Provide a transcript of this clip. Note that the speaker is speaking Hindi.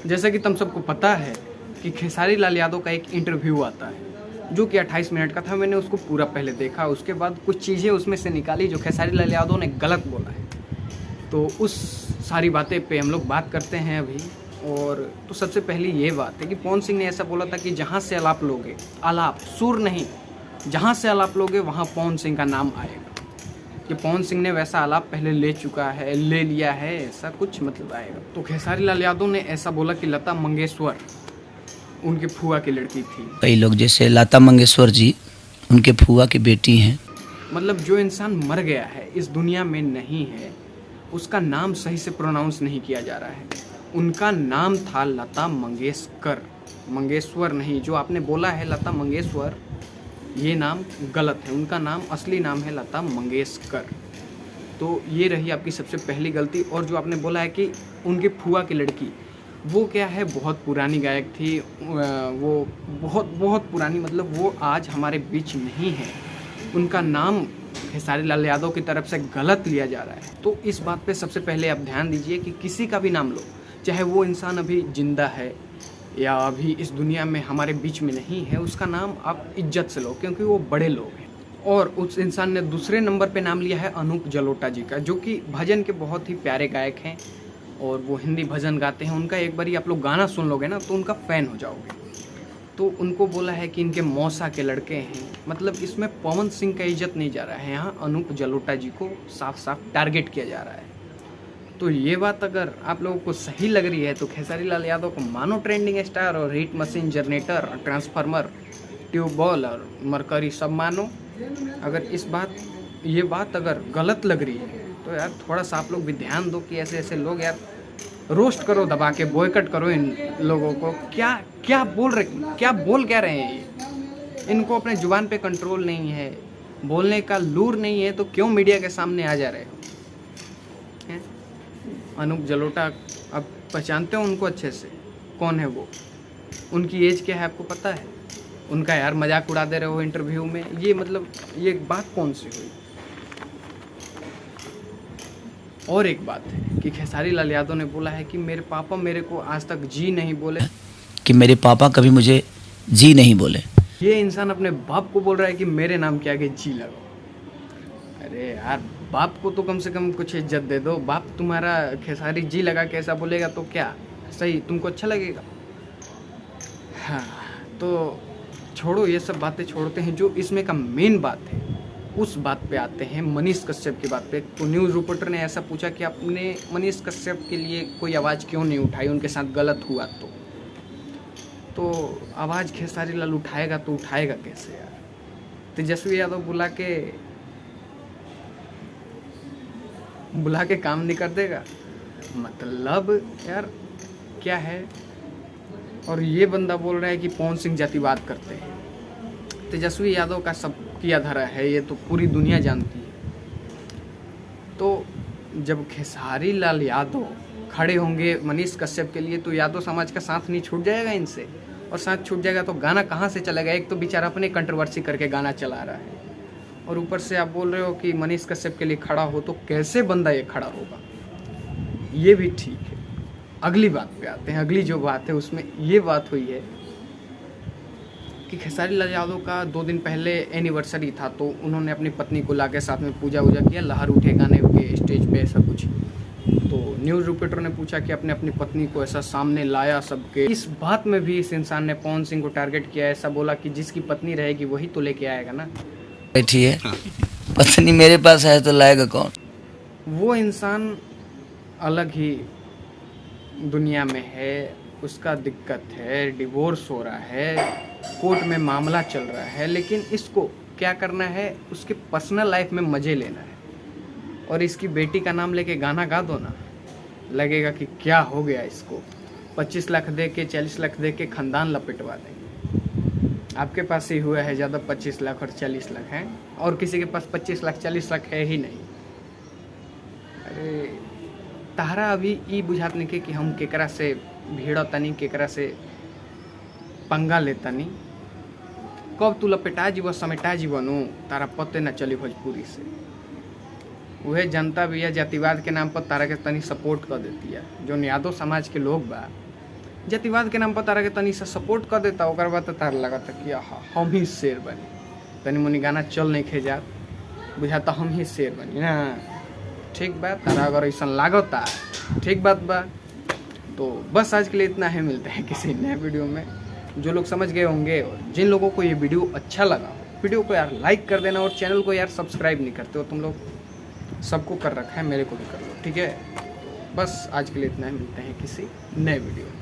जैसा कि तुम सबको पता है कि खेसारी लाल यादव का एक इंटरव्यू आता है जो कि 28 मिनट का था। मैंने उसको पूरा पहले देखा, उसके बाद कुछ चीज़ें उसमें से निकाली जो खेसारी लाल यादव ने गलत बोला है। तो उस सारी बातें पे हम लोग बात करते हैं अभी। और तो सबसे पहली ये बात है कि पवन सिंह ने ऐसा बोला था कि जहाँ से आलाप लोगे, आलाप सुर नहीं, जहाँ से आलाप लोगे वहाँ पवन सिंह का नाम आएगा। कि पवन सिंह ने वैसा आलाप पहले ले चुका है, ले लिया है, ऐसा कुछ मतलब आएगा। तो खेसारी लाल यादव ने ऐसा बोला कि लता मंगेशकर उनके फूआ की लड़की थी। कई लोग जैसे लता मंगेशकर जी उनके फूआ की बेटी हैं। मतलब जो इंसान मर गया है, इस दुनिया में नहीं है, उसका नाम सही से प्रोनाउंस नहीं किया जा रहा है। उनका नाम था लता मंगेशकर, मंगेशकर नहीं। जो आपने बोला है लता मंगेशकर, ये नाम गलत है। उनका नाम असली नाम है लता मंगेशकर। तो ये रही आपकी सबसे पहली गलती। और जो आपने बोला है कि उनकी फूआ की लड़की, वो क्या है, बहुत पुरानी गायक थी। वो बहुत पुरानी, मतलब वो आज हमारे बीच नहीं है। उनका नाम खेसारी लाल यादव की तरफ से गलत लिया जा रहा है। तो इस बात पे सबसे पहले आप ध्यान दीजिए कि किसी का भी नाम लो, चाहे वो इंसान अभी जिंदा है या अभी इस दुनिया में हमारे बीच में नहीं है, उसका नाम आप इज्जत से लो, क्योंकि वो बड़े लोग हैं। और उस इंसान ने दूसरे नंबर पे नाम लिया है अनूप जलोटा जी का, जो कि भजन के बहुत ही प्यारे गायक हैं और वो हिंदी भजन गाते हैं। उनका एक बार आप लोग गाना सुन लोगे ना तो उनका फ़ैन हो जाओगे। तो उनको बोला है कि इनके मौसा के लड़के हैं। मतलब इसमें पवन सिंह का इज्जत नहीं जा रहा है, यहाँ अनूप जलोटा जी को साफ साफ टारगेट किया जा रहा है। तो ये बात अगर आप लोगों को सही लग रही है तो खेसारी लाल यादव को मानो ट्रेंडिंग स्टार और hit machine, generator, transformer, tube well और मरकरी सब मानो। अगर ये बात अगर गलत लग रही है तो यार थोड़ा सा आप लोग भी ध्यान दो कि ऐसे ऐसे लोग यार रोस्ट करो, दबा के बॉयकट करो इन लोगों को। क्या बोल क्या रहे हैं ये? इनको अपने जुबान पे कंट्रोल नहीं है, बोलने का लूर नहीं है, तो क्यों मीडिया के सामने आ जा रहे हो? अनूप जलोटा, आप पहचानते हो उनको अच्छे से? कौन है वो? उनकी एज क्या है आपको पता है? उनका यार मजाक उड़ा दे रहे हो इंटरव्यू में। ये मतलब ये बात कौन सी हुई? और एक बात है कि खेसारी लाल यादव ने बोला है कि मेरे पापा मेरे को आज तक जी नहीं बोले, कि मेरे पापा कभी मुझे जी नहीं बोले। ये इंसान अपने बाप को बोल रहा है कि मेरे नाम के आगे जी लगाओ। अरे यार, बाप को तो कम से कम कुछ इज्जत दे दो। बाप तुम्हारा खेसारी जी लगा के ऐसा बोलेगा तो क्या सही तुमको अच्छा लगेगा? हाँ, तो छोड़ो, ये सब बातें छोड़ते हैं। जो इसमें का मेन बात है उस बात पे आते हैं, मनीष कश्यप की बात पे। तो न्यूज़ रिपोर्टर ने ऐसा पूछा कि आपने मनीष कश्यप के लिए कोई आवाज़ क्यों नहीं उठाई, उनके साथ गलत हुआ तो आवाज़ खेसारी लाल उठाएगा तो उठाएगा कैसे यार? तेजस्वी यादव बुला के काम नहीं कर देगा? मतलब यार क्या है? और ये बंदा बोल रहा है कि पवन सिंह जातिवाद करते हैं। तेजस्वी यादव का सब किया धरा है, ये तो पूरी दुनिया जानती है। तो जब खेसारी लाल यादव खड़े होंगे मनीष कश्यप के लिए तो यादव समाज का साथ नहीं छूट जाएगा इनसे? और साथ छूट जाएगा तो गाना कहाँ से चलेगा? एक तो बेचारा अपने कंट्रोवर्सी करके गाना चला रहा है और ऊपर से आप बोल रहे हो कि मनीष कश्यप के लिए खड़ा हो, तो कैसे बंदा ये खड़ा होगा? ये भी ठीक है। अगली बात पे आते हैं। अगली जो बात है उसमें ये बात हुई है कि खेसारी लाल यादव का 2 दिन पहले एनिवर्सरी था, तो उन्होंने अपनी पत्नी को लाके साथ में पूजा वूजा किया, लहर उठे गाने के स्टेज पे, ऐसा कुछ। तो न्यूज़ रिपोर्टर ने पूछा कि आपने अपनी पत्नी को ऐसा सामने लाया सबके। इस बात में भी इस इंसान ने पवन सिंह को टारगेट किया, ऐसा बोला कि जिसकी पत्नी रहेगी वही तो लेके आएगा ना। बैठी है, पत्नी मेरे पास है तो लाएगा कौन? वो इंसान अलग ही दुनिया में है, उसका दिक्कत है, डिवोर्स हो रहा है, कोर्ट में मामला चल रहा है। लेकिन इसको क्या करना है, उसके पर्सनल लाइफ में मज़े लेना है। और इसकी बेटी का नाम लेके गाना गा दो ना, लगेगा कि क्या हो गया इसको। 25 लाख दे के 40 लाख दे के ख़ानदान लपेटवा देंगे। आपके पास ही हुआ है ज़्यादा, 25 लाख और 40 लाख हैं, और किसी के पास 25 लाख 40 लाख है ही नहीं। अरे तारा अभी ई बुझात नहीं कि हम केकरा से भीड़ तनी, केकरा से पंगा लेतनी। कब तू लपेटा जीव समेटा जीवनू, तारा पते न चली भोजपुरी से। वह जनता भी है जातिवाद के नाम पर तारा के तनी सपोर्ट कर देती है। जो यादव समाज के लोग बा जातिवाद के नाम पर तारा के तनी सा सपोर्ट कर देता, ओकर बाद तार लगा था कि हाँ हम ही शेर बनी, तनी मुनी गाना चल नहीं खे जात, बुझाता हम ही शेर बनी ना। ठीक बात, तारा अगर ऐसा लागता ठीक बात बा। तो बस आज के लिए इतना है, मिलते हैं किसी नए वीडियो में। जो लोग समझ गए होंगे और जिन लोगों को ये वीडियो अच्छा लगा, वीडियो को यार लाइक कर देना, और चैनल को यार सब्सक्राइब नहीं करते हो तुम लोग, सबको कर रखा है, मेरे को भी कर लो, ठीक है। बस आज के लिए इतना ही, मिलते हैं किसी नए वीडियो में।